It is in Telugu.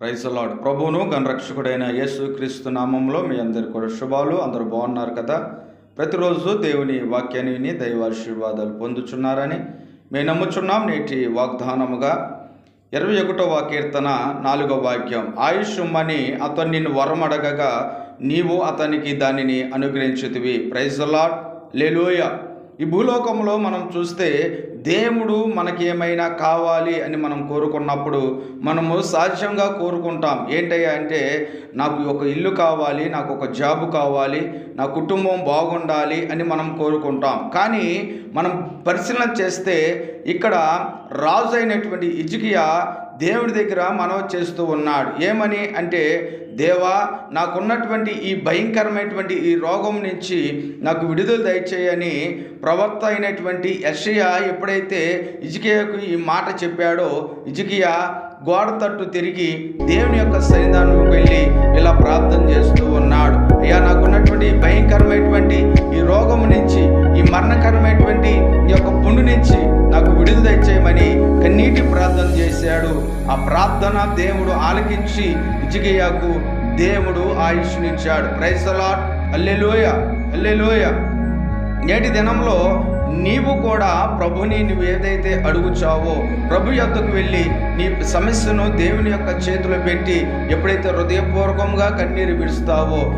Praise the lord. ప్రభువును గణరక్షకుడైన యేసుక్రీస్తు నామంలో మీ అందరికీ కూడా శుభాలు. అందరూ బాగున్నారు కదా? ప్రతిరోజు దేవుని వాక్యాన్ని విని దైవాశీర్వాదాలు పొందుచున్నారని మేము నమ్ముచున్నాం. నేటి వాగ్దానముగా 21వ కీర్తన 4వ వాక్యం, ఆయుష్మని అతను నిన్ను వరమడగగా నీవు అతనికి దానిని అనుగ్రహించుతివి. Praise the Lord. హల్లెలూయా. ఈ భూలోకంలో మనం చూస్తే దేవుడు మనకి ఏమైనా కావాలి అని మనం కోరుకున్నప్పుడు మనము సహజంగా కోరుకుంటాం. ఏంటయ్యా అంటే, నాకు ఒక ఇల్లు కావాలి, నాకు ఒక జాబ్ కావాలి, నా కుటుంబం బాగుండాలి అని మనం కోరుకుంటాం. కానీ మనం పరిశీలన చేస్తే ఇక్కడ రాజు అయినటువంటి హిజ్కియా దేవుడి దగ్గర మనవి చేస్తూ ఉన్నాడు. ఏమని అంటే, దేవా, నాకున్నటువంటి ఈ భయంకరమైనటువంటి ఈ రోగం నుంచి నాకు విడుదల దయచేయని ప్రవక్త అయినటువంటి యెషయా ఎప్పుడైతే హిజ్కియాకు ఈ మాట చెప్పాడో, హిజ్కియా గోడ తట్టు తిరిగి దేవుని యొక్క సన్నిధానంలోకి వెళ్ళి ఇలా ప్రార్థన చేస్తూ ఉన్నాడు. అయ్యా, నాకున్నటువంటి భయంకరమైనటువంటి ఈ రోగం నుంచి, ఈ మరణకరమైనటువంటి ఈ యొక్క పుండు నుంచి నాకు విడుదల దయచేయమని కన్నీటి ప్రార్థన చేశాడు. ఆ ప్రార్థన దేవుడు ఆలకించి హిజ్కియాకు దేవుడు ఆయుష్నిచ్చాడు. Praise the Lord. Hallelujah, hallelujah. నేటి దినంలో నీవు కూడా ప్రభుని నువ్వు ఏదైతే అడుగుచావో, ప్రభు యొద్దకు వెళ్ళి నీ సమస్యను దేవుని యొక్క చేతిలో పెట్టి ఎప్పుడైతే హృదయపూర్వకంగా కన్నీరు విడుస్తావో,